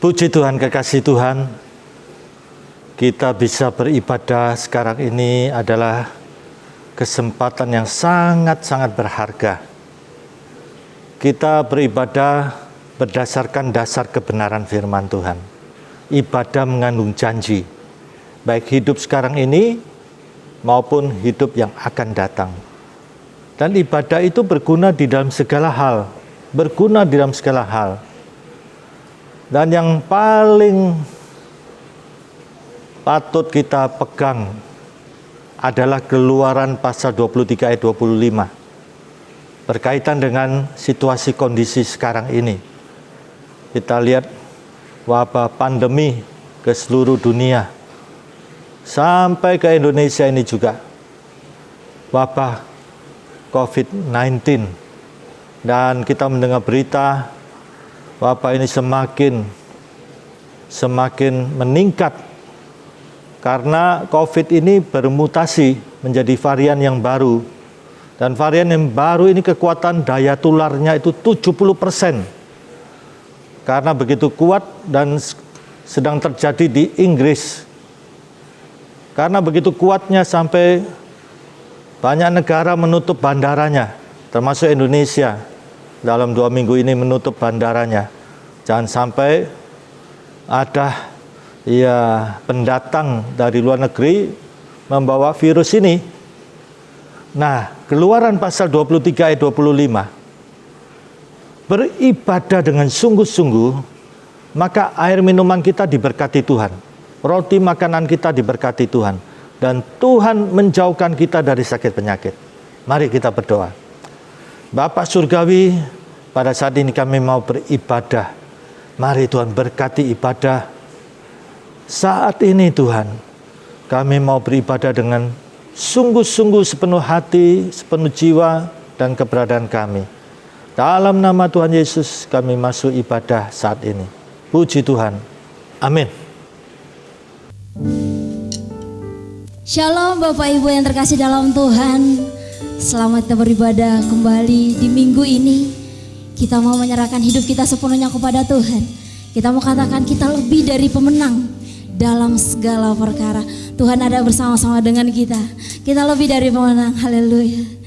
Puji Tuhan, kekasih Tuhan, kita bisa beribadah sekarang ini adalah kesempatan yang sangat-sangat berharga. Kita beribadah berdasarkan dasar kebenaran firman Tuhan. Ibadah mengandung janji, baik hidup sekarang ini maupun hidup yang akan datang. Dan ibadah itu berguna di dalam segala hal, Dan yang paling patut kita pegang adalah Keluaran pasal 23 ayat 25. Berkaitan dengan situasi kondisi sekarang ini. Kita lihat wabah pandemi ke seluruh dunia. Sampai ke Indonesia ini juga. Wabah COVID-19. Dan kita mendengar berita wabah ini semakin meningkat karena COVID ini bermutasi menjadi varian yang baru. Dan varian yang baru ini kekuatan daya tularnya itu 70%. Karena begitu kuat dan sedang terjadi di Inggris. Karena begitu kuatnya sampai banyak negara menutup bandaranya, termasuk Indonesia. Dalam 2 minggu ini menutup bandaranya. Jangan sampai ada pendatang dari luar negeri membawa virus ini. Nah, Keluaran pasal 23 ayat 25. Beribadah dengan sungguh-sungguh, maka air minuman kita diberkati Tuhan. Roti makanan kita diberkati Tuhan. Dan Tuhan menjauhkan kita dari sakit penyakit. Mari kita berdoa. Bapa Surgawi, pada saat ini kami mau beribadah. Mari Tuhan berkati ibadah. Saat ini Tuhan, kami mau beribadah dengan sungguh-sungguh sepenuh hati, sepenuh jiwa, dan keberadaan kami. Dalam nama Tuhan Yesus kami masuk ibadah saat ini. Puji Tuhan. Amin. Shalom Bapak Ibu yang terkasih dalam Tuhan. Selamat kita beribadah kembali di minggu ini. Kita mau menyerahkan hidup kita sepenuhnya kepada Tuhan. Kita mau katakan kita lebih dari pemenang dalam segala perkara. Tuhan ada bersama-sama dengan kita. Kita lebih dari pemenang. Haleluya.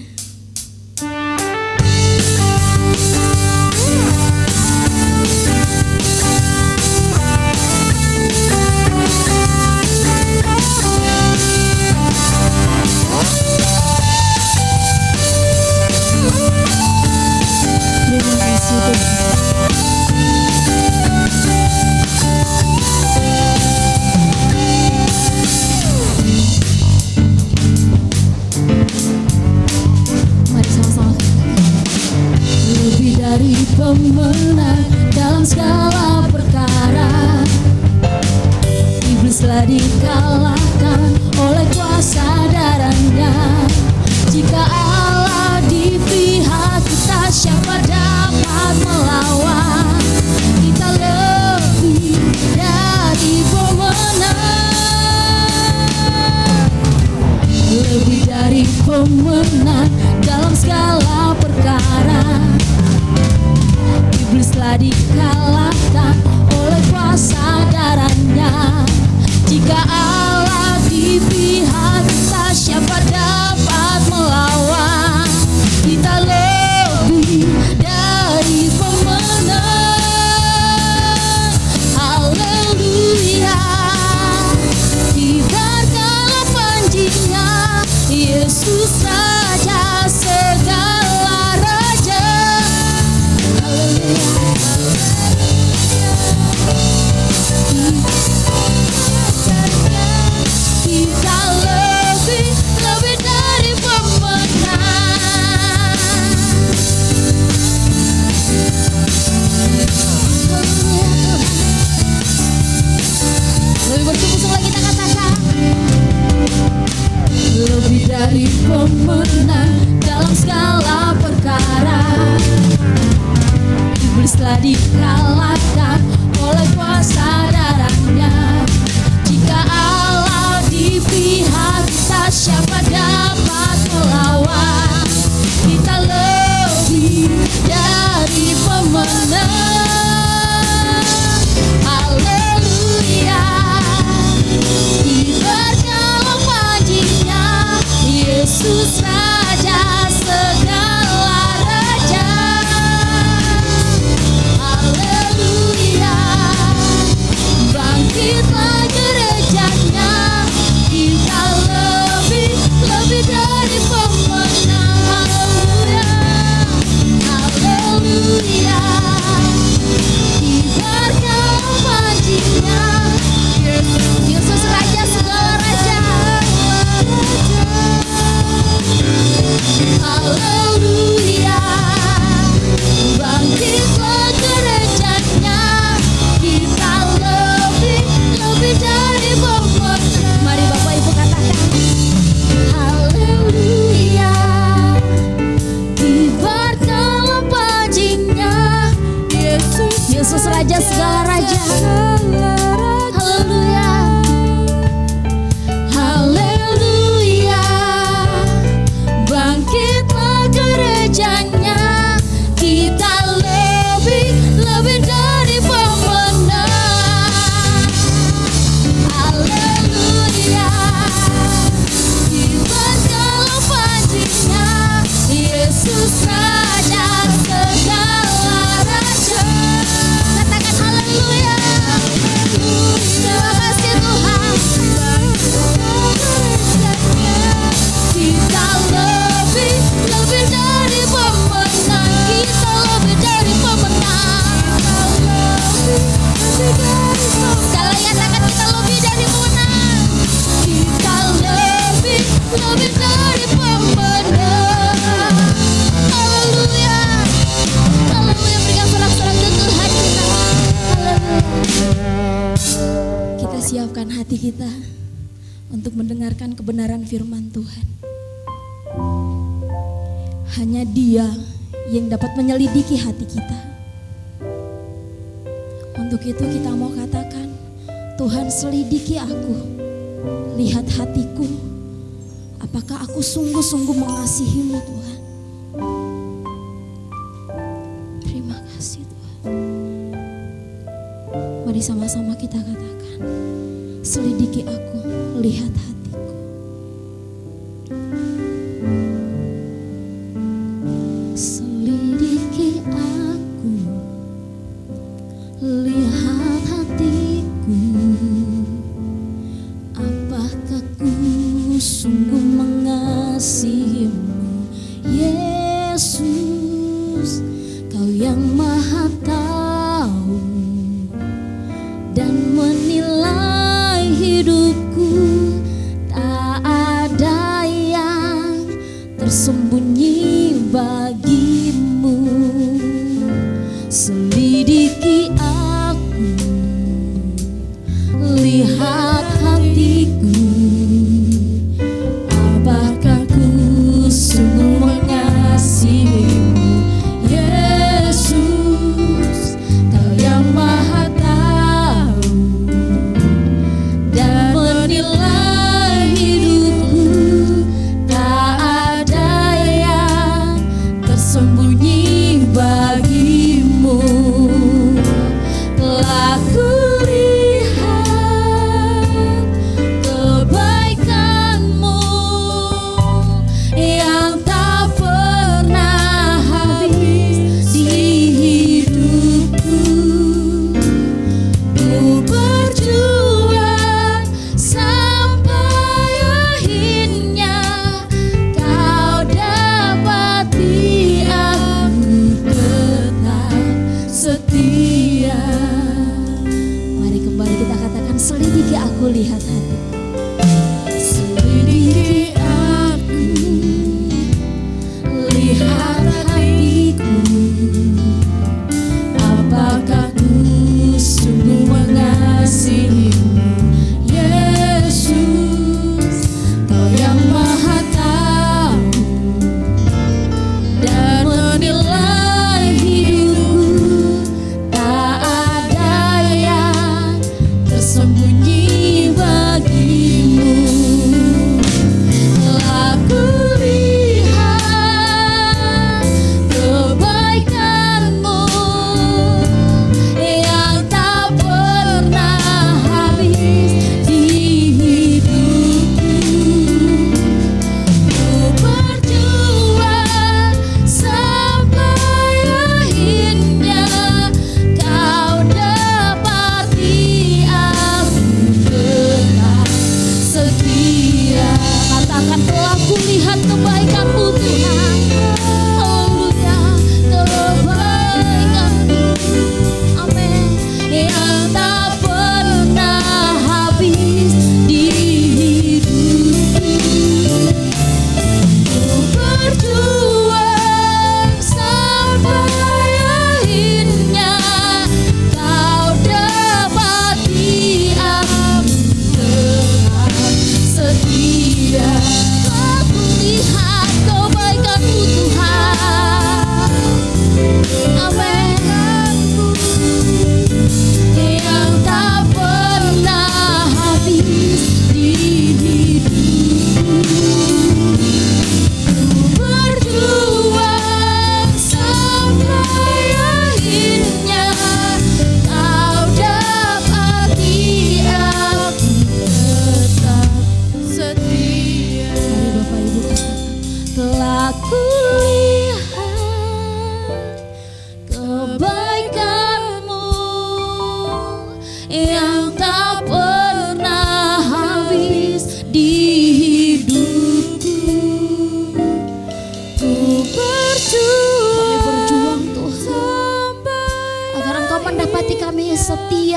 Pemenang dalam segala perkara. Iblislah dikalahkan oleh kuasa darahnya. Jika Allah di pihak kita, siapa dapat melawan? Kita lebih dari pemenang. Lebih dari pemenang dalam segala perkara. Iblislah dikalahkan oleh kuasa darahnya. Jika Allah di pihak kita, siapa dapat melawan? Kita lebih dari pemenang. Haleluya. Kibarkanlah panjinya, Yesus Raja segala raja. Kita lebih dari pemenang. Lebih bersungguh-sungguh lagi kita katakan. Lebih dari pemenang dalam segala perkara. Iblislah dikalahkan oleh kuasa darahnya. Jika Allah di pihak kita, siapa dapat melawan? Kita lebih dari pemenang. saja segala raja. Katakan haleluya. Terima kasih Tuhan. Kita lebih dari pemenang. Kita lebih dari pemenang. Sekali katakan kita lebih dari pemenang. Kita lebih dari pemenang. Haleluya. Haleluya, berikan sorak-sorak ke Tuhan kita. Haleluya. Kita siapkan hati kita untuk mendengarkan kebenaran firman Tuhan. Hanya Dia yang dapat menyelidiki hati kita. Untuk itu kita mau katakan, Tuhan selidiki aku, lihat hatiku, apakah aku sungguh-sungguh mengasihi-Mu Tuhan. Terima kasih Tuhan. Mari sama-sama kita katakan, selidiki aku, lihat hatiku. Selidiki aku, lihat hatiku, apakah ku sungguh mengasihi-Mu, Yesus. Kau yang Maha tahu dan menilai hidupku, tak ada yang tersembunyi bagimu. Selidiki aku, lihat hatiku, apakah ku sungguh mengasihi-Mu, Yesus. Kau yang Maha tahu dan menilai hidupku, tak ada yang tersembunyi bagimu. Telah kulihat kebaikan-Mu yang tak pernah habis di hidupku. Ku berjuang sampai akhirnya Kau dapati aku.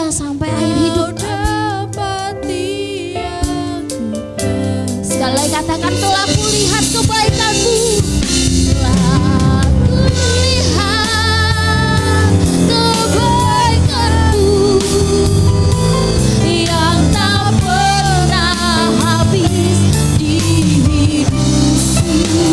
setia sampai akhir hidup kami. Sekali lagi katakan, telah kulihat kebaikanmu. Telah kulihat kebaikanmu yang tak pernah habis di hidupku.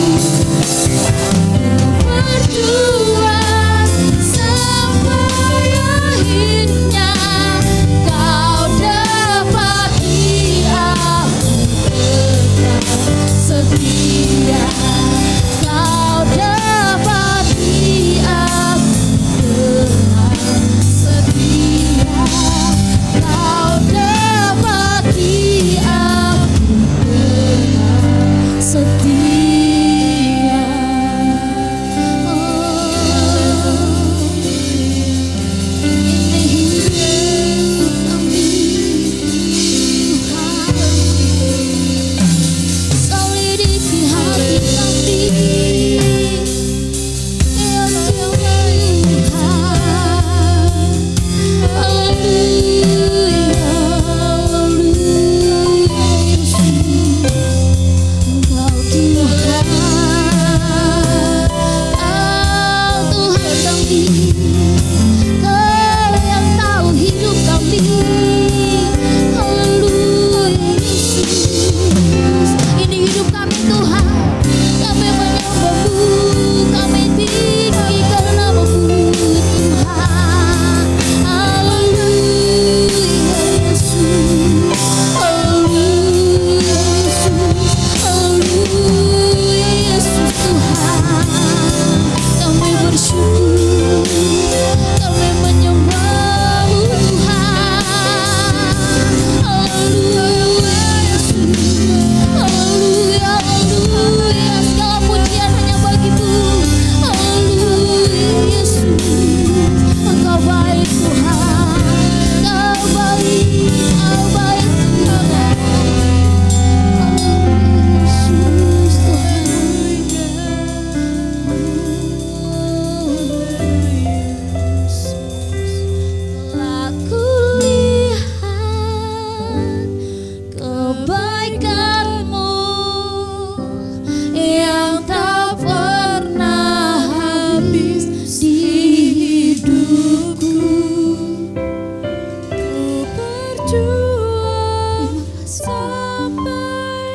Berjuang sampai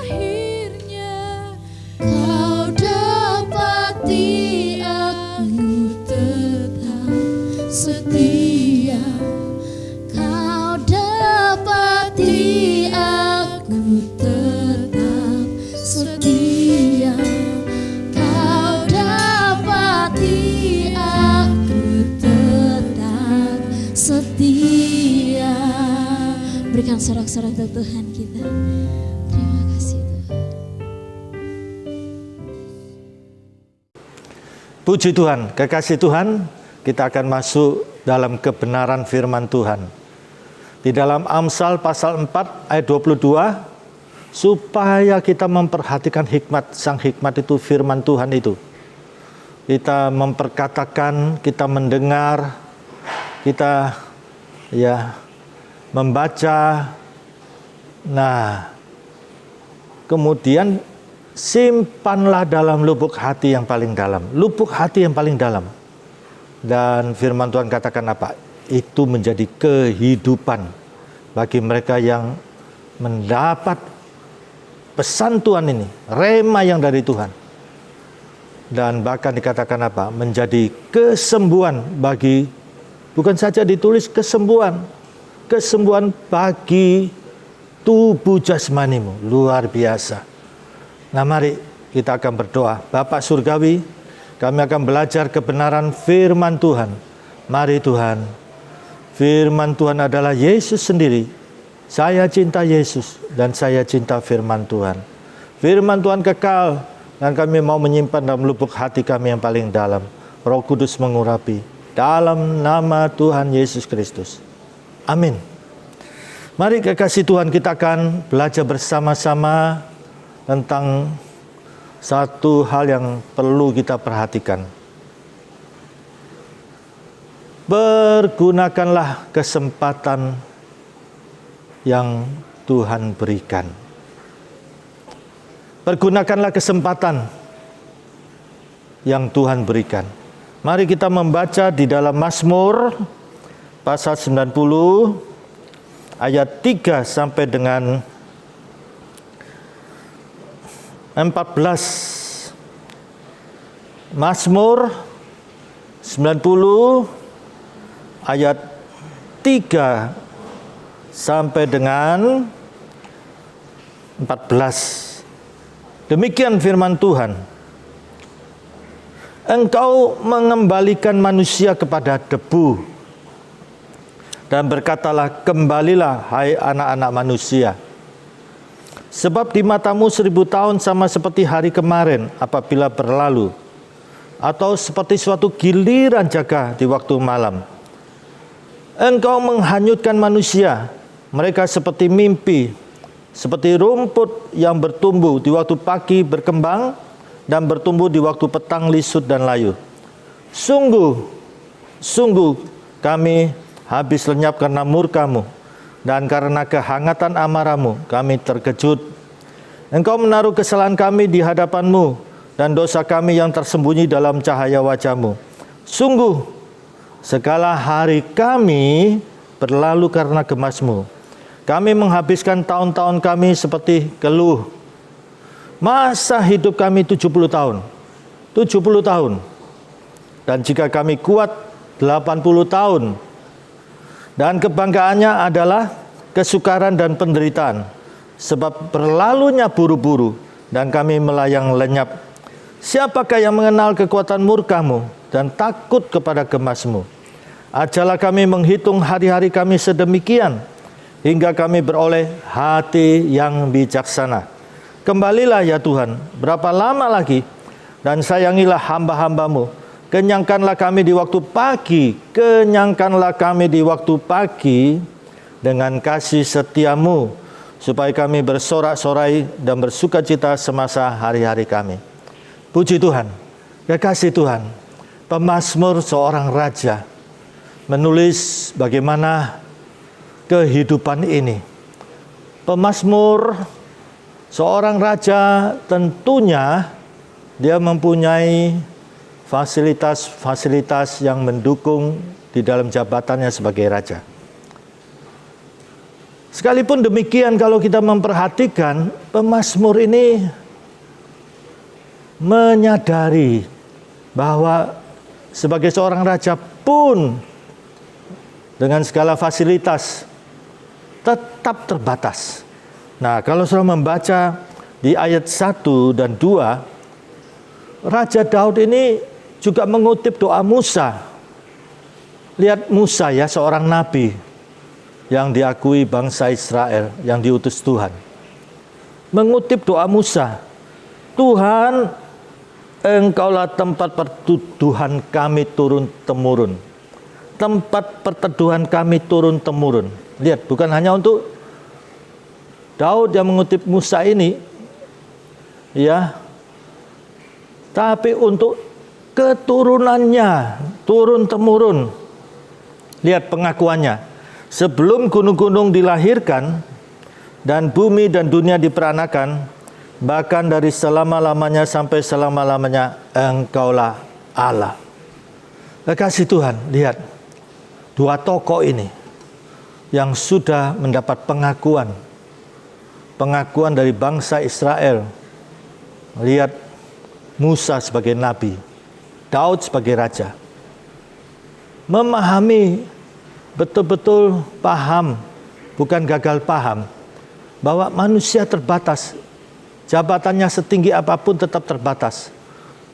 akhirnya kau dapati aku tetap setia. Kau dapati aku tetap setia. Kau dapati aku tetap setia. Berikan sorak-sorak untuk Tuhan kita. Terima kasih Tuhan. Puji Tuhan, kekasih Tuhan, kita akan masuk dalam kebenaran firman Tuhan. Di dalam Amsal pasal 4 ayat 22, supaya kita memperhatikan hikmat, sang hikmat itu firman Tuhan itu. Kita memperkatakan, kita mendengar, kita membaca. Nah, kemudian simpanlah dalam lubuk hati yang paling dalam. Lubuk hati yang paling dalam. Dan firman Tuhan katakan apa? Itu menjadi kehidupan bagi mereka yang mendapat pesan Tuhan ini, rema yang dari Tuhan. Dan bahkan dikatakan apa? Menjadi kesembuhan bagi, bukan saja ditulis kesembuhan, kesembuhan bagi tubuh jasmanimu. Luar biasa. Nah, mari kita akan berdoa. Bapak Surgawi, kami akan belajar kebenaran firman Tuhan. Mari Tuhan, firman Tuhan adalah Yesus sendiri. Saya cinta Yesus dan saya cinta firman Tuhan. Firman Tuhan kekal dan kami mau menyimpan dalam lubuk hati kami yang paling dalam. Roh Kudus mengurapi. Dalam nama Tuhan Yesus Kristus. Amin. Mari kekasih Tuhan, kita akan belajar bersama-sama tentang satu hal yang perlu kita perhatikan. Pergunakanlah kesempatan yang Tuhan berikan. Pergunakanlah kesempatan yang Tuhan berikan. Mari kita membaca di dalam Mazmur pasal 90 ayat 3 sampai dengan 14. Mazmur 90 ayat 3 sampai dengan 14. Demikian firman Tuhan. Engkau mengembalikan manusia kepada debu, dan berkatalah, kembalilah hai anak-anak manusia. Sebab di matamu 1000 tahun sama seperti hari kemarin apabila berlalu, atau seperti suatu giliran jaga di waktu malam. Engkau menghanyutkan manusia, mereka seperti mimpi, seperti rumput yang bertumbuh di waktu pagi berkembang dan bertumbuh di waktu petang lisut dan layu. Sungguh kami habis lenyap karena murka-Mu, dan karena kehangatan amarah-Mu kami terkejut. Engkau menaruh kesalahan kami di hadapan-Mu, dan dosa kami yang tersembunyi dalam cahaya wajah-Mu. Sungguh segala hari kami berlalu karena gemas-Mu. Kami menghabiskan tahun-tahun kami seperti keluh. Masa hidup kami 70 tahun. 70 tahun. Dan jika kami kuat 80 tahun. Dan kebanggaannya adalah kesukaran dan penderitaan. Sebab berlalunya buru-buru dan kami melayang lenyap. Siapakah yang mengenal kekuatan murka-Mu dan takut kepada gemas-Mu? Ajarlah kami menghitung hari-hari kami sedemikian, hingga kami beroleh hati yang bijaksana. Kembalilah ya Tuhan, berapa lama lagi? Dan sayangilah hamba-hamba-Mu. Kenyangkanlah kami di waktu pagi, kenyangkanlah kami di waktu pagi dengan kasih setia-Mu, supaya kami bersorak-sorai dan bersuka cita semasa hari-hari kami. Puji Tuhan, kekasih Tuhan, pemazmur seorang raja menulis bagaimana kehidupan ini. Pemazmur seorang raja tentunya dia mempunyai fasilitas-fasilitas yang mendukung di dalam jabatannya sebagai raja. Sekalipun demikian, kalau kita memperhatikan, pemazmur ini menyadari bahwa sebagai seorang raja pun dengan segala fasilitas tetap terbatas. Nah, kalau saudara membaca di ayat 1 dan 2, Raja Daud ini juga mengutip doa Musa. Lihat Musa ya, seorang nabi yang diakui bangsa Israel, yang diutus Tuhan. Mengutip doa Musa, Tuhan, Engkaulah tempat perteduhan kami turun-temurun. Tempat perteduhan kami turun-temurun. Lihat, bukan hanya untuk Daud yang mengutip Musa ini, ya, tapi untuk keturunannya, turun-temurun. Lihat pengakuannya. Sebelum gunung-gunung dilahirkan, dan bumi dan dunia diperanakan, bahkan dari selama-lamanya sampai selama-lamanya, Engkaulah Allah. Kekasih Tuhan, lihat. Dua tokoh ini yang sudah mendapat pengakuan dari bangsa Israel. Lihat Musa sebagai nabi, Daud sebagai raja. Memahami, betul-betul paham, bukan gagal paham, bahwa manusia terbatas. Jabatannya setinggi apapun tetap terbatas.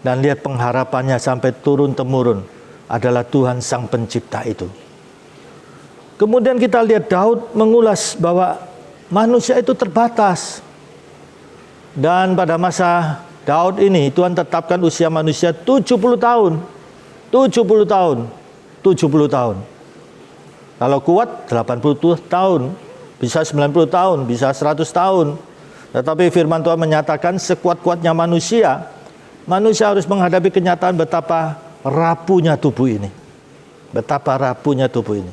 Dan lihat pengharapannya sampai turun-temurun adalah Tuhan Sang Pencipta itu. Kemudian kita lihat Daud mengulas bahwa manusia itu terbatas. Dan pada masa Daud ini Tuhan tetapkan usia manusia 70 tahun. 70 tahun. 70 tahun. Kalau kuat 80 tahun, bisa 90 tahun, bisa 100 tahun. Tetapi firman Tuhan menyatakan sekuat-kuatnya manusia harus menghadapi kenyataan betapa rapuhnya tubuh ini. Betapa rapuhnya tubuh ini.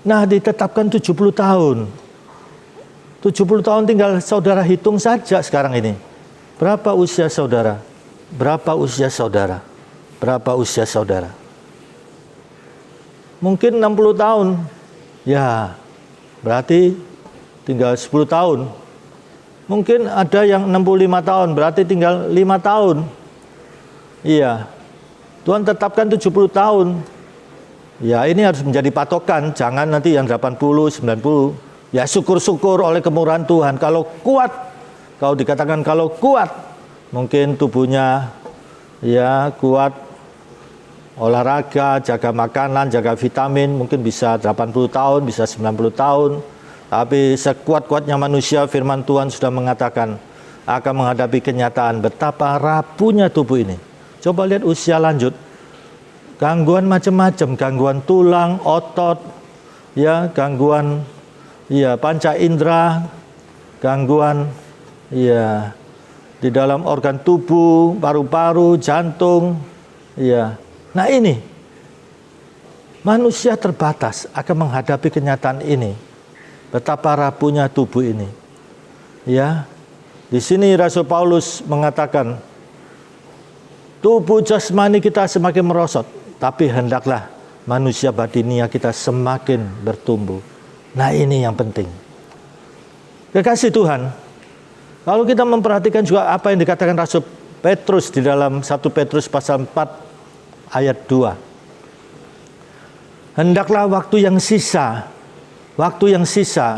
Nah, ditetapkan 70 tahun. 70 tahun tinggal saudara hitung saja sekarang ini. Berapa usia saudara? Berapa usia saudara? Berapa usia saudara? Mungkin 60 tahun. Ya, berarti tinggal 10 tahun. Mungkin ada yang 65 tahun, berarti tinggal 5 tahun. Iya. Tuhan tetapkan 70 tahun. Ya, ini harus menjadi patokan, jangan nanti yang 80, 90. Ya, syukur-syukur oleh kemurahan Tuhan. Kalau kuat, kalau dikatakan kalau kuat, mungkin tubuhnya ya kuat, olahraga, jaga makanan, jaga vitamin, mungkin bisa 80 tahun, bisa 90 tahun. Tapi sekuat-kuatnya manusia, firman Tuhan sudah mengatakan akan menghadapi kenyataan betapa rapuhnya tubuh ini. Coba lihat usia lanjut. Gangguan macam-macam, gangguan tulang, otot, ya, gangguan ya panca indera, gangguan ya di dalam organ tubuh, paru-paru, jantung, ya. Nah, ini manusia terbatas akan menghadapi kenyataan ini. Betapa rapuhnya tubuh ini. Ya. Di sini Rasul Paulus mengatakan tubuh jasmani kita semakin merosot, tapi hendaklah manusia batinia kita semakin bertumbuh. Nah, ini yang penting. Kekasih Tuhan, kalau kita memperhatikan juga apa yang dikatakan Rasul Petrus di dalam 1 Petrus pasal 4 ayat 2. Hendaklah waktu yang sisa,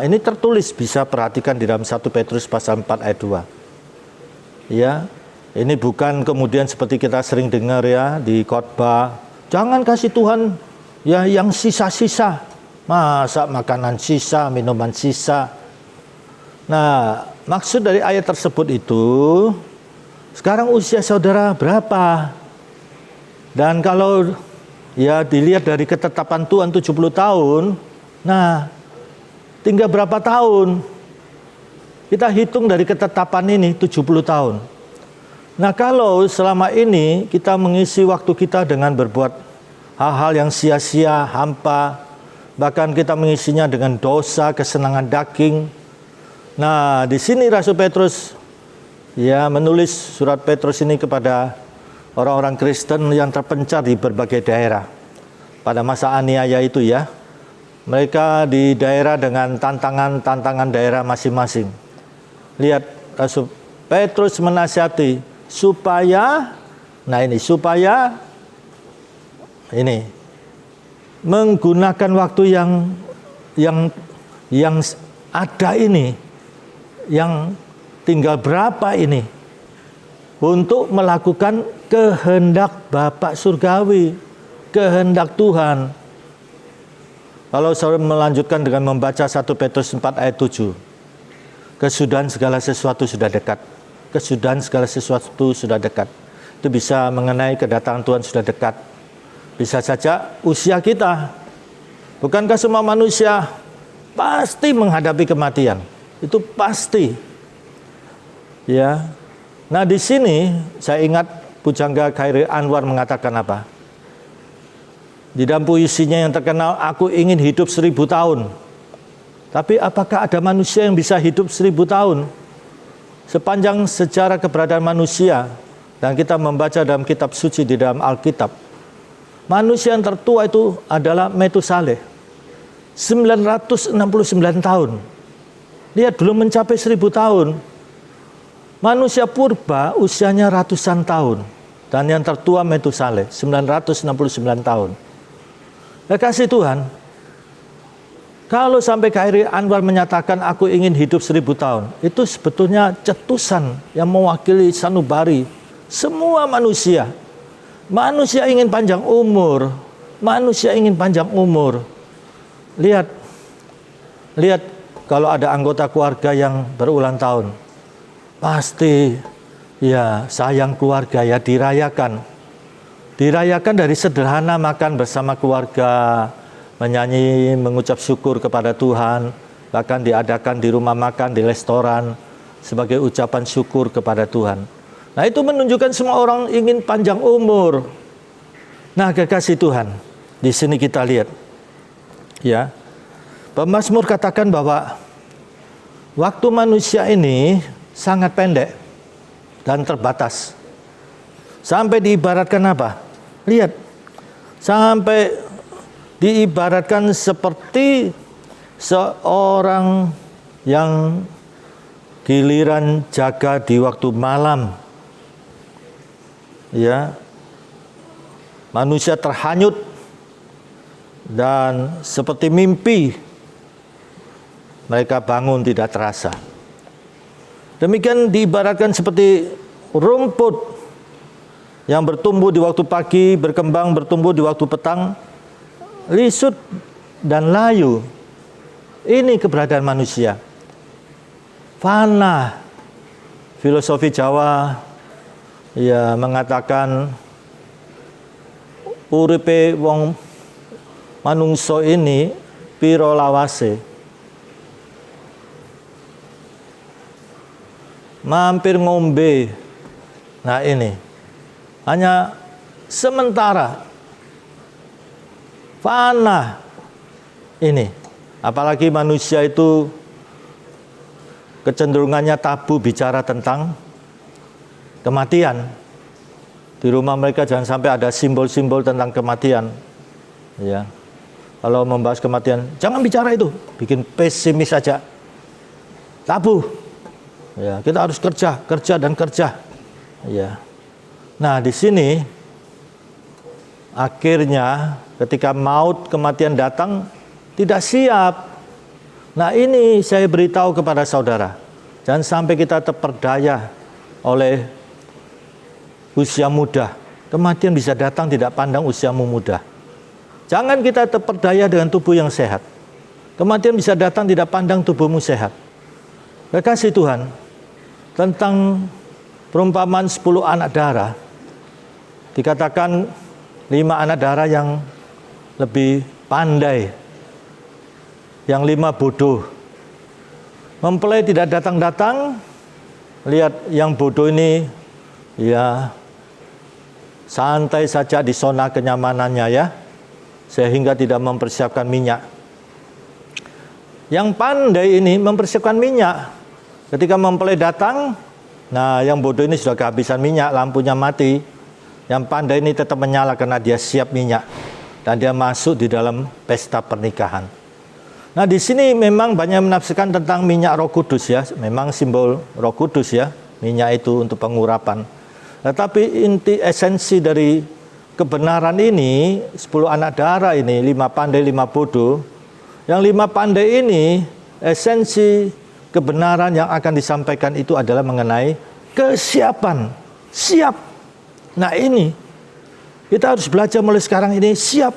ini tertulis, bisa perhatikan di dalam 1 Petrus pasal 4 ayat 2. Ya, ini bukan kemudian seperti kita sering dengar ya di khotbah, jangan kasih Tuhan ya yang sisa-sisa. Masa makanan sisa, minuman sisa. Nah, maksud dari ayat tersebut itu, sekarang usia saudara berapa? Dan kalau ya dilihat dari ketetapan Tuhan 70 tahun, nah tinggal berapa tahun? Kita hitung dari ketetapan ini 70 tahun. Nah, kalau selama ini kita mengisi waktu kita dengan berbuat hal-hal yang sia-sia, hampa, bahkan kita mengisinya dengan dosa, kesenangan daging. Nah, di sini Rasul Petrus ya menulis surat Petrus ini kepada orang-orang Kristen yang terpencar di berbagai daerah. Pada masa aniaya itu ya, mereka di daerah dengan tantangan daerah masing-masing. Lihat, Rasul Petrus menasihati supaya menggunakan waktu yang ada ini, yang tinggal berapa ini, untuk melakukan kehendak Bapa Surgawi, kehendak Tuhan. Kalau saudara melanjutkan dengan membaca 1 Petrus 4 ayat 7, kesudahan segala sesuatu sudah dekat. Kesudahan segala sesuatu sudah dekat. Itu bisa mengenai kedatangan Tuhan sudah dekat. Bisa saja usia kita. Bukankah semua manusia pasti menghadapi kematian? Itu pasti. Ya. Nah, di sini saya ingat Pujangga Khairil Anwar mengatakan apa? Di dalam puisinya yang terkenal, aku ingin hidup 1000 tahun. Tapi apakah ada manusia yang bisa hidup 1000 tahun? Sepanjang sejarah keberadaan manusia, dan kita membaca dalam kitab suci di dalam Alkitab, manusia yang tertua itu adalah Metusaleh, 969 tahun. Lihat, belum mencapai 1000 tahun. Manusia purba usianya ratusan tahun. Dan yang tertua Metusaleh, 969 tahun. Kekasih Tuhan, kalau sampai Khairil Anwar menyatakan aku ingin hidup 1000 tahun, itu sebetulnya cetusan yang mewakili sanubari semua manusia. Manusia ingin panjang umur. Manusia ingin panjang umur. Lihat kalau ada anggota keluarga yang berulang tahun, pasti ya sayang keluarga ya dirayakan. Dirayakan dari sederhana makan bersama keluarga, menyanyi, mengucap syukur kepada Tuhan, bahkan diadakan di rumah makan, di restoran, sebagai ucapan syukur kepada Tuhan. Nah, itu menunjukkan semua orang ingin panjang umur. Nah, kekasih Tuhan, Di sini kita lihat, ya, pemazmur katakan bahwa waktu manusia ini sangat pendek dan terbatas. Sampai diibaratkan apa? Lihat, sampai diibaratkan seperti seorang yang giliran jaga di waktu malam. Ya, manusia terhanyut dan seperti mimpi, mereka bangun tidak terasa. Demikian diibaratkan seperti rumput yang bertumbuh di waktu pagi, berkembang, bertumbuh di waktu petang, lisut dan layu. Ini keberadaan manusia. Fana. Filosofi Jawa ya mengatakan uripe wong manungso ini piro lawase. Mampir ngombe. Nah ini hanya sementara, fana ini. Apalagi manusia itu kecenderungannya tabu bicara tentang kematian. Di rumah mereka jangan sampai ada simbol-simbol tentang kematian. Ya, kalau membahas kematian, jangan bicara itu, bikin pesimis saja. Tabu. Ya, kita harus kerja, kerja dan kerja. Ya. Nah, di sini akhirnya ketika maut kematian datang tidak siap. Nah, ini saya beritahu kepada saudara, jangan sampai kita terperdaya oleh usia muda. Kematian bisa datang tidak pandang usiamu muda. Jangan kita terperdaya dengan tubuh yang sehat. Kematian bisa datang tidak pandang tubuhmu sehat. Kekasih Tuhan, tentang perumpamaan 10 anak darah, dikatakan 5 anak darah yang lebih pandai, yang 5 bodoh. Mempelai tidak datang-datang, lihat yang bodoh ini ya santai saja di zona kenyamanannya ya, sehingga tidak mempersiapkan minyak. Yang pandai ini mempersiapkan minyak. Ketika mempelai datang, nah yang bodoh ini sudah kehabisan minyak, lampunya mati. Yang pandai ini tetap menyala karena dia siap minyak dan dia masuk di dalam pesta pernikahan. Nah, di sini memang banyak menafsirkan tentang minyak Roh Kudus ya, memang simbol Roh Kudus ya, minyak itu untuk pengurapan. Tetapi inti esensi dari kebenaran ini, 10 anak darah ini, 5 pandai, 5 bodoh. Yang 5 pandai ini, esensi kebenaran yang akan disampaikan itu adalah mengenai kesiapan, siap. Nah ini, kita harus belajar mulai sekarang ini siap.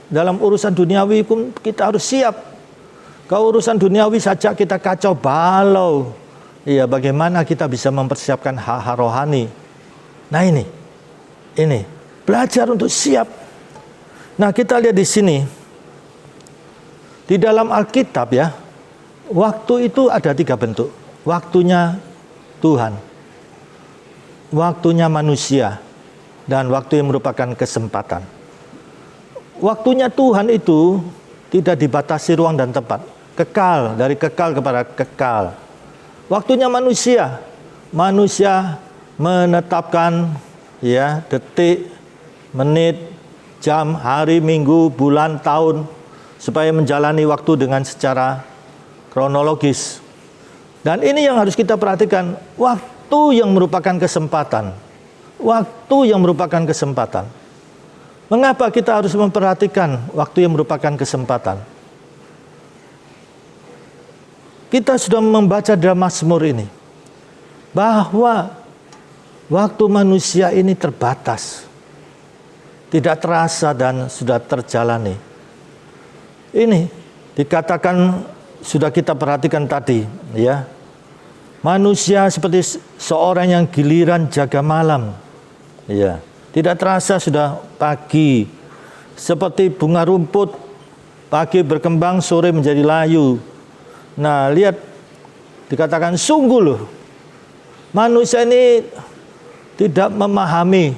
Dalam urusan duniawi pun kita harus siap. Kalau urusan duniawi saja kita kacau balau, iya bagaimana kita bisa mempersiapkan hal-hal rohani. Nah ini, belajar untuk siap. Nah kita lihat di sini, di dalam Alkitab ya, waktu itu ada 3 bentuk. Waktunya Tuhan, waktunya manusia, dan waktu yang merupakan kesempatan. Waktunya Tuhan itu tidak dibatasi ruang dan tempat, kekal, dari kekal kepada kekal. Waktunya manusia, manusia menetapkan ya detik, menit, jam, hari, minggu, bulan, tahun, supaya menjalani waktu dengan secara kronologis. Dan ini yang harus kita perhatikan, waktu yang merupakan kesempatan. Waktu yang merupakan kesempatan. Mengapa kita harus memperhatikan waktu yang merupakan kesempatan? Kita sudah membaca dalam Mazmur ini bahwa waktu manusia ini terbatas, tidak terasa dan sudah terjalani. Ini dikatakan sudah kita perhatikan tadi, ya. Manusia seperti seorang yang giliran jaga malam, ya. Tidak terasa sudah pagi, seperti bunga rumput, pagi berkembang, sore menjadi layu. Nah, lihat, dikatakan sungguh loh, manusia ini tidak memahami,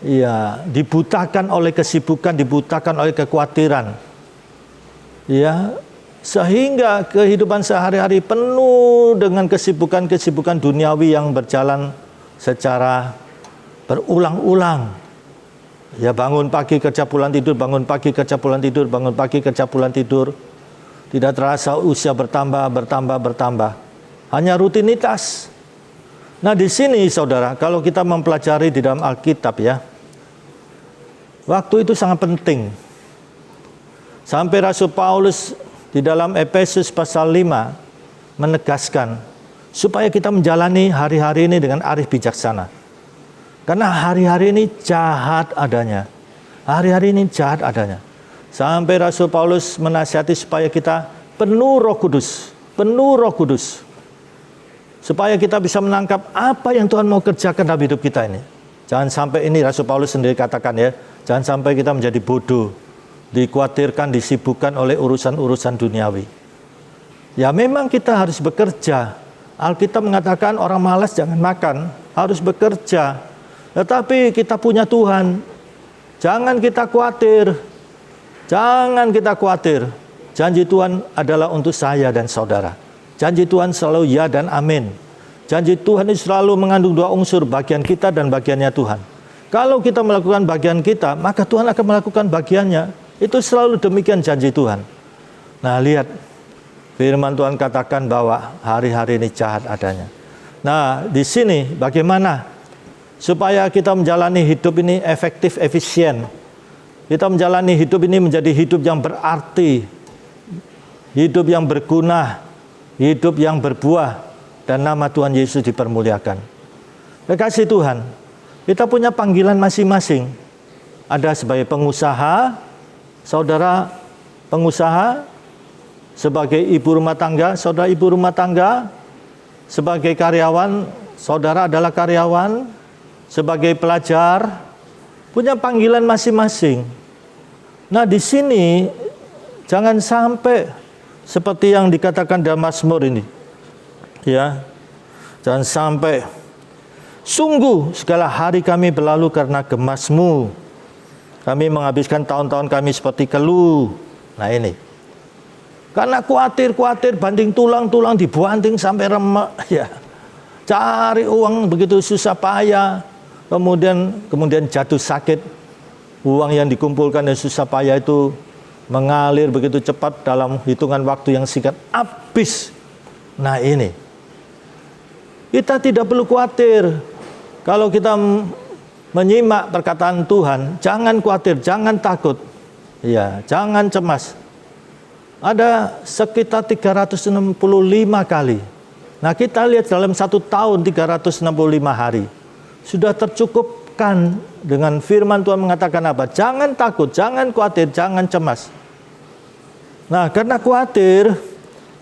Ya, dibutakan oleh kesibukan, dibutakan oleh kekhawatiran. Ya, sehingga kehidupan sehari-hari penuh dengan kesibukan-kesibukan duniawi yang berjalan secara berulang-ulang. Ya, bangun pagi kerja pulang tidur, bangun pagi kerja pulang tidur, bangun pagi kerja pulang tidur. Tidak terasa usia bertambah. Hanya rutinitas. Nah, di sini saudara, kalau kita mempelajari di dalam Alkitab ya, waktu itu sangat penting. Sampai Rasul Paulus di dalam Efesus pasal 5 menegaskan supaya kita menjalani hari-hari ini dengan arif bijaksana. Karena hari-hari ini jahat adanya. Hari-hari ini jahat adanya. Sampai Rasul Paulus menasihati supaya kita penuh Roh Kudus, penuh Roh Kudus. Supaya kita bisa menangkap apa yang Tuhan mau kerjakan dalam hidup kita ini. Jangan sampai ini Rasul Paulus sendiri katakan ya, jangan sampai kita menjadi bodoh, dikhawatirkan, disibukkan oleh urusan-urusan duniawi. Ya memang kita harus bekerja. Alkitab mengatakan orang malas jangan makan, harus bekerja. Tetapi kita punya Tuhan. Jangan kita khawatir. Jangan kita khawatir. Janji Tuhan adalah untuk saya dan saudara. Janji Tuhan selalu ya dan amin. Janji Tuhan itu selalu mengandung dua unsur, bagian kita dan bagiannya Tuhan. Kalau kita melakukan bagian kita, maka Tuhan akan melakukan bagiannya. Itu selalu demikian janji Tuhan. Nah, lihat firman Tuhan katakan bahwa hari-hari ini jahat adanya. Nah, di sini bagaimana supaya kita menjalani hidup ini efektif, efisien. Kita menjalani hidup ini menjadi hidup yang berarti, hidup yang berguna, hidup yang berbuah, dan nama Tuhan Yesus dipermuliakan. Kekasih Tuhan, kita punya panggilan masing-masing. Ada sebagai pengusaha, saudara pengusaha, sebagai ibu rumah tangga, saudara ibu rumah tangga, sebagai karyawan, saudara adalah karyawan, sebagai pelajar, punya panggilan masing-masing. Nah, di sini jangan sampai seperti yang dikatakan dalam Mazmur ini. Ya. Jangan sampai sungguh segala hari kami berlalu karena gemas-Mu. Kami menghabiskan tahun-tahun kami seperti keluh. Nah, ini. Karena khawatir banting tulang-tulang dibanting sampai remek ya. Cari uang begitu susah payah. Kemudian jatuh sakit. Uang yang dikumpulkan dan susah payah itu mengalir begitu cepat dalam hitungan waktu yang singkat, habis. Nah, ini kita tidak perlu khawatir. Kalau kita menyimak perkataan Tuhan, jangan khawatir, jangan takut, ya, jangan cemas. Ada sekitar 365 kali. Nah, kita lihat dalam 1 tahun 365 hari sudah tercukupkan dengan firman Tuhan mengatakan apa? Jangan takut, jangan khawatir, jangan cemas. Nah, karena khawatir,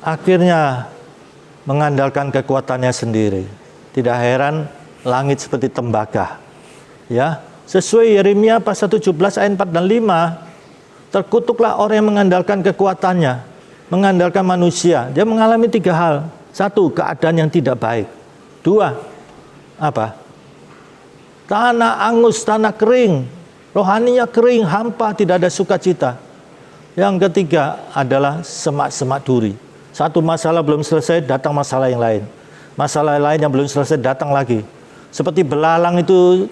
akhirnya mengandalkan kekuatannya sendiri. Tidak heran langit seperti tembaga. Ya, sesuai Yeremia pasal 17 ayat 4 dan 5, terkutuklah orang yang mengandalkan kekuatannya, mengandalkan manusia. Dia mengalami 3 hal. 1, keadaan yang tidak baik. 2, apa? Tanah angus, tanah kering, rohaninya kering, hampa, tidak ada sukacita. Yang ketiga adalah semak-semak duri. Satu masalah belum selesai, datang masalah yang lain. Masalah lain yang belum selesai, datang lagi. Seperti belalang itu,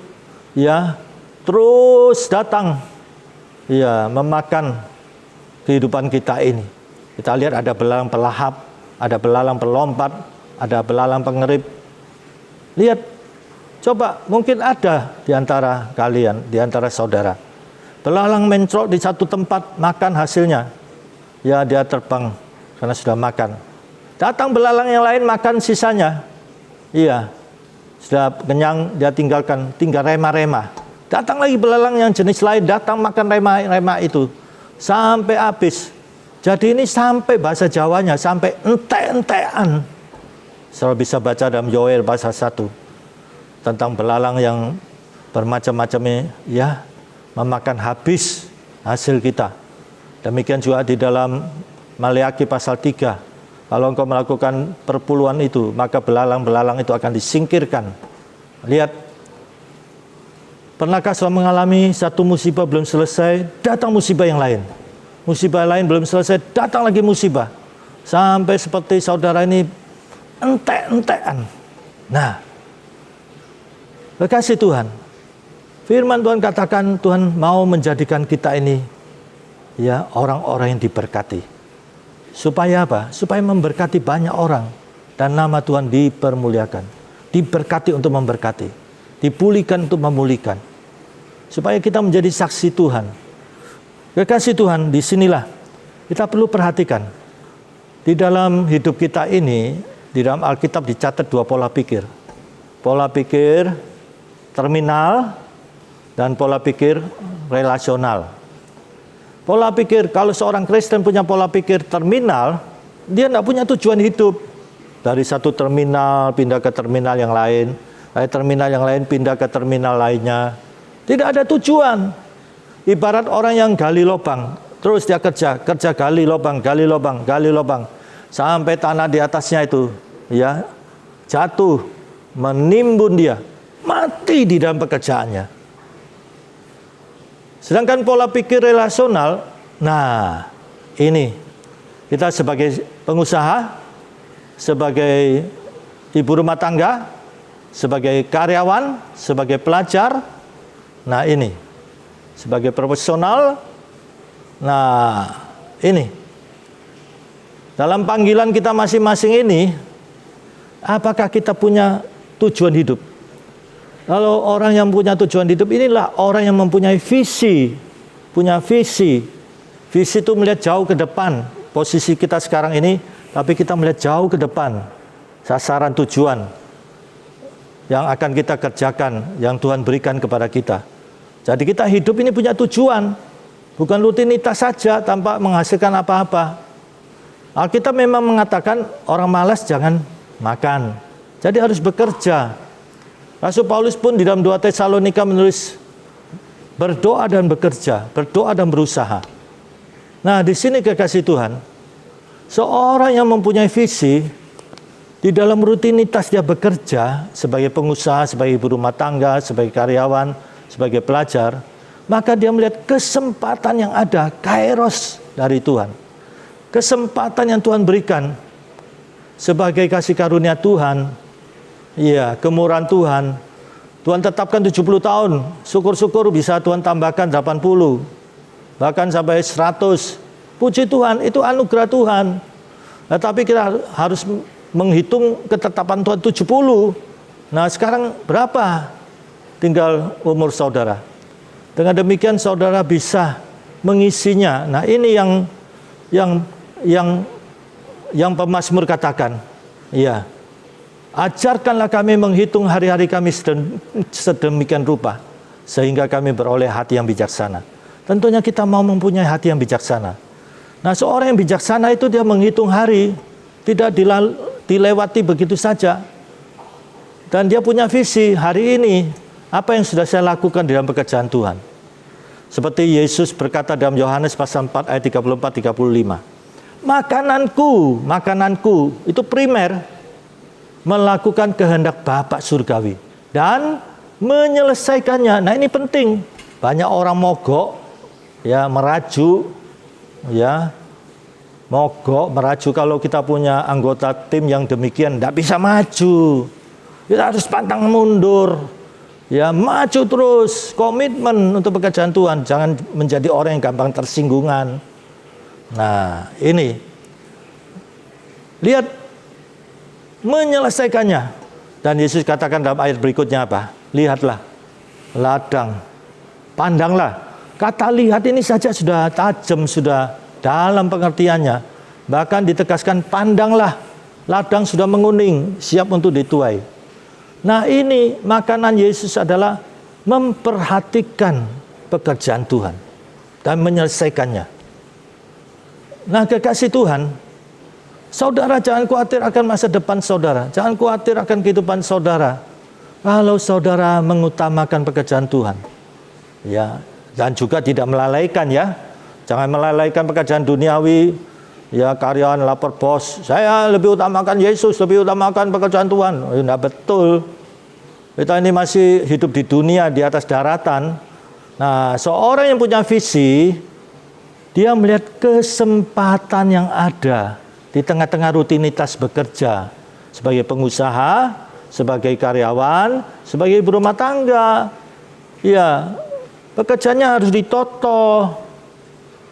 ya, terus datang, ya, memakan kehidupan kita ini. Kita lihat ada belalang pelahap, ada belalang pelompat, ada belalang pengerip. Lihat, coba mungkin ada di antara kalian, di antara saudara. Belalang mencrot di satu tempat, makan hasilnya. Ya, dia terbang karena sudah makan. Datang belalang yang lain, makan sisanya. Iya, sudah kenyang, dia tinggalkan, tinggal remah-remah. Datang lagi belalang yang jenis lain, datang makan remah-remah itu. Sampai habis. Jadi ini sampai bahasa Jawanya, sampai entek-entekan. Saya bisa baca dalam Yoel pasal 1. Tentang belalang yang bermacam-macam ini, ya, memakan habis hasil kita. Demikian juga di dalam Maleakhi pasal 3. Kalau engkau melakukan perpuluhan itu, maka belalang-belalang itu akan disingkirkan. Lihat, Pernahkah saudara mengalami satu musibah belum selesai, datang musibah yang lain. Musibah lain belum selesai, datang lagi musibah. Sampai seperti saudara ini entek-entekan. Nah, kekasih Tuhan, firman Tuhan katakan Tuhan mau menjadikan kita ini ya orang-orang yang diberkati. Supaya apa? Supaya memberkati banyak orang dan nama Tuhan dipermuliakan. Diberkati untuk memberkati, dipulihkan untuk memulihkan. Supaya kita menjadi saksi Tuhan. Kekasih Tuhan, disinilah kita perlu perhatikan. Di dalam hidup kita ini, di dalam Alkitab dicatat dua pola pikir. Pola pikir terminal dan pola pikir relasional. Pola pikir, kalau seorang Kristen punya pola pikir terminal, dia tidak punya tujuan hidup. Dari satu terminal pindah ke terminal yang lain, dari terminal yang lain pindah ke terminal lainnya. Tidak ada tujuan. Ibarat orang yang gali lubang, terus dia kerja gali lubang, gali lubang, gali lubang, sampai tanah di atasnya itu ya jatuh, menimbun dia, mati di dalam pekerjaannya. Sedangkan pola pikir relasional, nah ini kita sebagai pengusaha, sebagai ibu rumah tangga, sebagai karyawan, sebagai pelajar, nah ini sebagai profesional, nah ini dalam panggilan kita masing-masing ini, apakah kita punya tujuan hidup? Kalau orang yang punya tujuan hidup, inilah orang yang mempunyai visi, punya visi. Visi itu melihat jauh ke depan. Posisi kita sekarang ini, tapi kita melihat jauh ke depan. Sasaran tujuan yang akan kita kerjakan, yang Tuhan berikan kepada kita. Jadi kita hidup ini punya tujuan, bukan rutinitas saja tanpa menghasilkan apa-apa. Alkitab memang mengatakan orang malas jangan makan. Jadi harus bekerja. Rasul Paulus pun di dalam 2 Tesalonika menulis berdoa dan bekerja, berdoa dan berusaha. Nah, di sini kekasih Tuhan, seorang yang mempunyai visi, di dalam rutinitas dia bekerja sebagai pengusaha, sebagai ibu rumah tangga, sebagai karyawan, sebagai pelajar, maka dia melihat kesempatan yang ada, kairos dari Tuhan. Kesempatan yang Tuhan berikan sebagai kasih karunia Tuhan, iya, kemurahan Tuhan. Tuhan tetapkan 70 tahun, syukur-syukur bisa Tuhan tambahkan 80, bahkan sampai 100. Puji Tuhan, itu anugerah Tuhan. Nah, tapi kita harus menghitung ketetapan Tuhan 70. Nah, sekarang berapa tinggal umur saudara? Dengan demikian saudara bisa mengisinya. Nah, ini yang pemazmur katakan. Iya. Ajarkanlah kami menghitung hari-hari kami sedemikian rupa, sehingga kami beroleh hati yang bijaksana. Tentunya kita mau mempunyai hati yang bijaksana. Nah, seorang yang bijaksana itu dia menghitung hari, tidak dilewati begitu saja. Dan dia punya visi, hari ini apa yang sudah saya lakukan dalam pekerjaan Tuhan. Seperti Yesus berkata dalam Yohanes pasal 4 ayat 34-35. Makananku itu primer, melakukan kehendak Bapa surgawi dan menyelesaikannya. Nah, ini penting. Banyak orang mogok, ya, meraju, ya, mogok, meraju. Kalau kita punya anggota tim yang demikian, tidak bisa maju. Kita harus pantang mundur, ya, maju terus, komitmen untuk pekerjaan Tuhan. Jangan menjadi orang yang gampang tersinggungan. Nah, ini lihat, menyelesaikannya. Dan Yesus katakan dalam ayat berikutnya apa? Lihatlah ladang, pandanglah. Kata lihat ini saja sudah tajam, sudah dalam pengertiannya. Bahkan ditegaskan pandanglah, ladang sudah menguning, siap untuk dituai. Nah, ini makanan Yesus adalah memperhatikan pekerjaan Tuhan dan menyelesaikannya. Nah, kekasih Tuhan, saudara jangan khawatir akan masa depan saudara. Jangan khawatir akan kehidupan saudara. Kalau saudara mengutamakan pekerjaan Tuhan. Ya, dan juga tidak melalaikan, ya. Jangan melalaikan pekerjaan duniawi. Ya, karyawan lapor bos, saya lebih utamakan Yesus, lebih utamakan pekerjaan Tuhan. Tidak betul. Kita ini masih hidup di dunia, di atas daratan. Nah, seorang yang punya visi, dia melihat kesempatan yang ada di tengah-tengah rutinitas bekerja sebagai pengusaha, sebagai karyawan, sebagai ibu rumah tangga. Ya, pekerjaannya harus ditoto.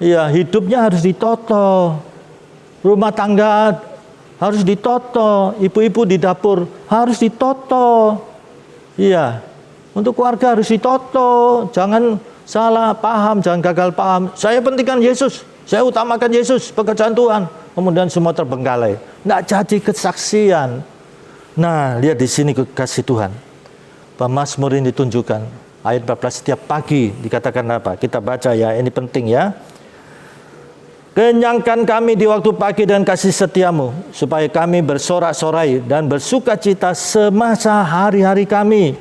Ya, hidupnya harus ditoto. Rumah tangga harus ditoto. Ibu-ibu di dapur harus ditoto. Iya, untuk keluarga harus ditoto. Jangan salah paham, jangan gagal paham. Saya pentingkan Yesus, saya utamakan Yesus, pekerjaan Tuhan. Kemudian semua terbengkalai. Nggak jadi kesaksian. Nah, lihat di sini kasih Tuhan. Pemazmur ini ditunjukkan. Ayat 14, setiap pagi dikatakan apa? Kita baca ya, ini penting ya. Kenyangkan kami di waktu pagi dan kasih setiamu, supaya kami bersorak-sorai dan bersuka cita semasa hari-hari kami.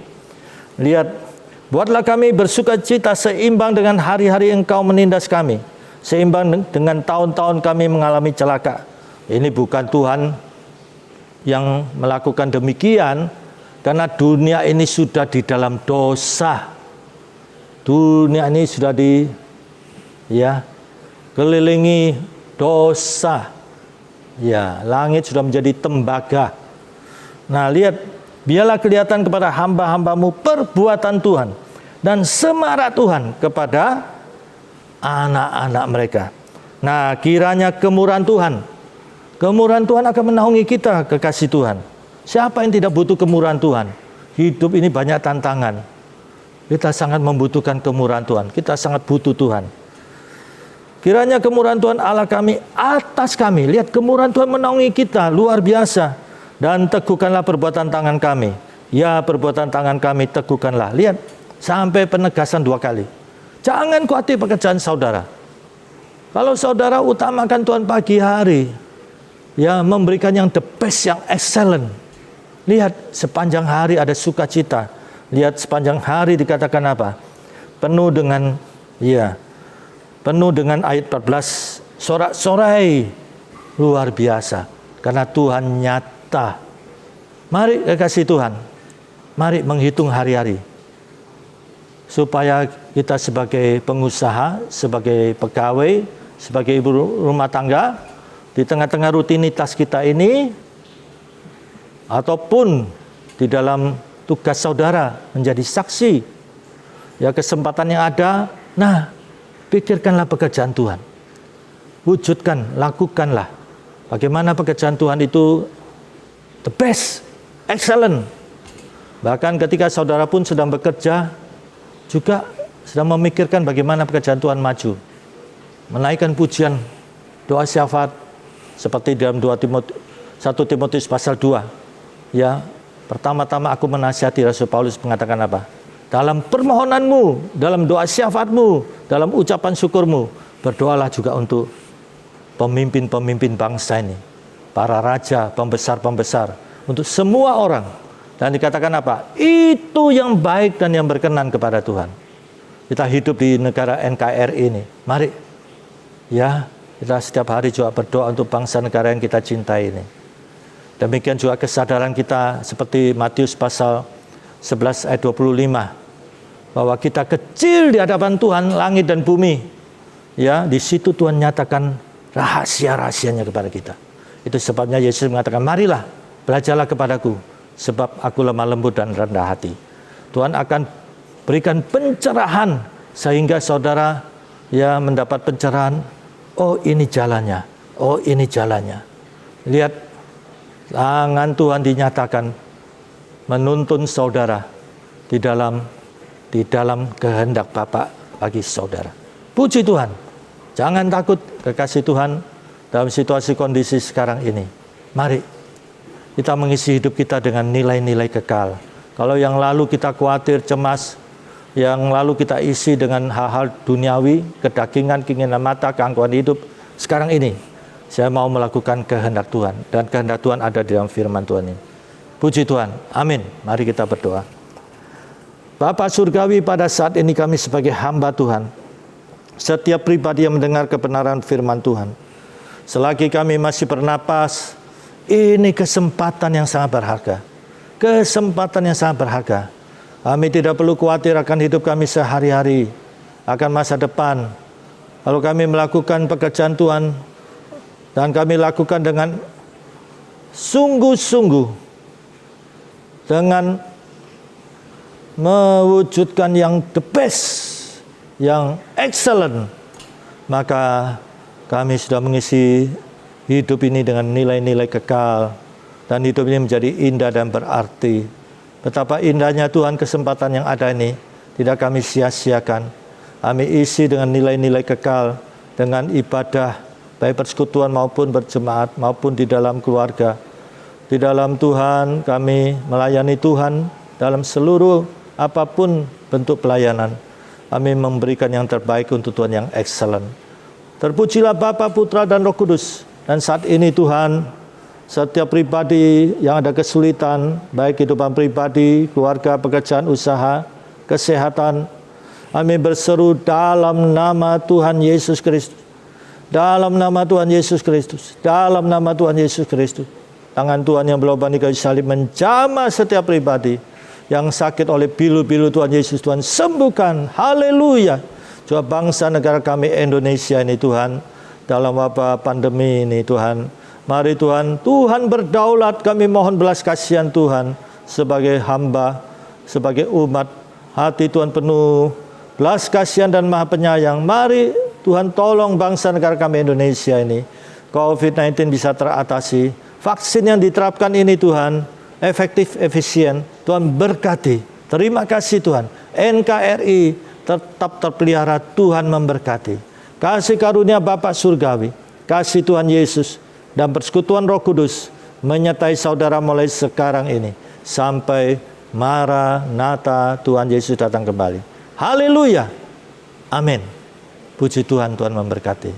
Lihat, buatlah kami bersuka cita seimbang dengan hari-hari Engkau menindas kami, seimbang dengan tahun-tahun kami mengalami celaka. Ini bukan Tuhan yang melakukan demikian, karena dunia ini sudah di dalam dosa. Dunia ini sudah kelilingi dosa. Ya, langit sudah menjadi tembaga. Nah, lihat, biarlah kelihatan kepada hamba-hambamu perbuatan Tuhan dan semarak Tuhan kepada anak-anak mereka. Nah, kiranya kemurahan Tuhan akan menaungi kita, kekasih Tuhan. Siapa yang tidak butuh kemurahan Tuhan? Hidup ini banyak tantangan. Kita sangat membutuhkan kemurahan Tuhan. Kita sangat butuh Tuhan. Kiranya kemurahan Tuhan Allah kami atas kami. Lihat, kemurahan Tuhan menaungi kita, luar biasa. Dan teguhkanlah perbuatan tangan kami. Ya, perbuatan tangan kami teguhkanlah. Lihat, sampai penegasan 2 kali. Jangan khawatir pekerjaan saudara. Kalau saudara utamakan Tuhan pagi hari, ya, memberikan yang the best, yang excellent. Lihat, sepanjang hari ada sukacita. Lihat, sepanjang hari dikatakan apa? Penuh dengan ayat 14, sorak-sorai, luar biasa. Karena Tuhan nyata. Mari kekasih Tuhan, mari menghitung hari-hari. Supaya kita sebagai pengusaha, sebagai pegawai, sebagai ibu rumah tangga, di tengah-tengah rutinitas kita ini, ataupun di dalam tugas saudara menjadi saksi, ya, kesempatan yang ada. Nah, pikirkanlah pekerjaan Tuhan, wujudkan, lakukanlah. Bagaimana pekerjaan Tuhan itu the best, excellent. Bahkan ketika saudara pun sedang bekerja, juga sedang memikirkan bagaimana pekerjaan Tuhan maju. Menaikkan pujian, doa syafaat, seperti dalam 1 Timotius pasal 2. Ya, pertama-tama aku menasihati, Rasul Paulus mengatakan apa? Dalam permohonanmu, dalam doa syafaatmu, dalam ucapan syukurmu, berdoalah juga untuk pemimpin-pemimpin bangsa ini, para raja, pembesar-pembesar, untuk semua orang. Dan dikatakan apa? Itu yang baik dan yang berkenan kepada Tuhan. Kita hidup di negara NKRI ini. Mari, ya, kita setiap hari juga berdoa untuk bangsa negara yang kita cintai ini. Demikian juga kesadaran kita seperti Matius pasal 11 ayat 25, bahwa kita kecil di hadapan Tuhan langit dan bumi. Ya, di situ Tuhan nyatakan rahasia-rahasianya kepada kita. Itu sebabnya Yesus mengatakan, marilah, belajarlah kepadaku, sebab aku lemah lembut dan rendah hati. Tuhan akan berikan pencerahan sehingga saudara mendapat pencerahan. Oh, ini jalannya. Oh, ini jalannya. Lihat, tangan Tuhan dinyatakan menuntun saudara di dalam kehendak Bapa bagi saudara. Puji Tuhan. Jangan takut, kekasih Tuhan, dalam situasi kondisi sekarang ini. Mari kita mengisi hidup kita dengan nilai-nilai kekal. Kalau yang lalu kita khawatir, cemas, yang lalu kita isi dengan hal-hal duniawi, kedagingan, keinginan mata, keangkuhan hidup, sekarang ini saya mau melakukan kehendak Tuhan, dan kehendak Tuhan ada di dalam firman Tuhan ini. Puji Tuhan, amin. Mari kita berdoa. Bapa Surgawi, pada saat ini kami sebagai hamba Tuhan, setiap pribadi yang mendengar kebenaran firman Tuhan, selagi kami masih bernapas, ini kesempatan yang sangat berharga. Kesempatan yang sangat berharga Kami tidak perlu khawatir akan hidup kami sehari-hari, akan masa depan. Kalau kami melakukan pekerjaan Tuhan, dan kami lakukan dengan sungguh-sungguh, dengan mewujudkan yang the best, yang excellent, maka kami sudah mengisi hidup ini dengan nilai-nilai kekal, dan hidup ini menjadi indah dan berarti. Betapa indahnya Tuhan kesempatan yang ada ini tidak kami sia-siakan. Kami isi dengan nilai-nilai kekal, dengan ibadah, baik persekutuan maupun berjemaat, maupun di dalam keluarga. Di dalam Tuhan kami melayani Tuhan dalam seluruh apapun bentuk pelayanan. Kami memberikan yang terbaik untuk Tuhan yang excellent. Terpujilah Bapa, Putra, dan Roh Kudus. Dan saat ini Tuhan, setiap pribadi yang ada kesulitan, baik kehidupan pribadi, keluarga, pekerjaan, usaha, kesehatan, kami berseru dalam nama Tuhan Yesus Kristus. Dalam nama Tuhan Yesus Kristus. Dalam nama Tuhan Yesus Kristus. Tangan Tuhan yang berlubang di kayu salib menjamah setiap pribadi yang sakit oleh pilu-pilu Tuhan Yesus. Tuhan sembuhkan. Haleluya. Juga bangsa negara kami Indonesia ini Tuhan, dalam wabah pandemi ini Tuhan. Mari Tuhan, Tuhan berdaulat, kami mohon belas kasihan Tuhan. Sebagai hamba, sebagai umat, hati Tuhan penuh belas kasihan dan maha penyayang. Mari Tuhan tolong bangsa negara kami Indonesia ini. COVID-19 bisa teratasi. Vaksin yang diterapkan ini Tuhan, efektif, efisien. Tuhan berkati. Terima kasih Tuhan. NKRI tetap terpelihara, Tuhan memberkati. Kasih karunia Bapa Surgawi, kasih Tuhan Yesus, dan persekutuan Roh Kudus menyertai saudara mulai sekarang ini sampai Maranatha Tuhan Yesus datang kembali. Haleluya. Amin. Puji Tuhan, Tuhan memberkati.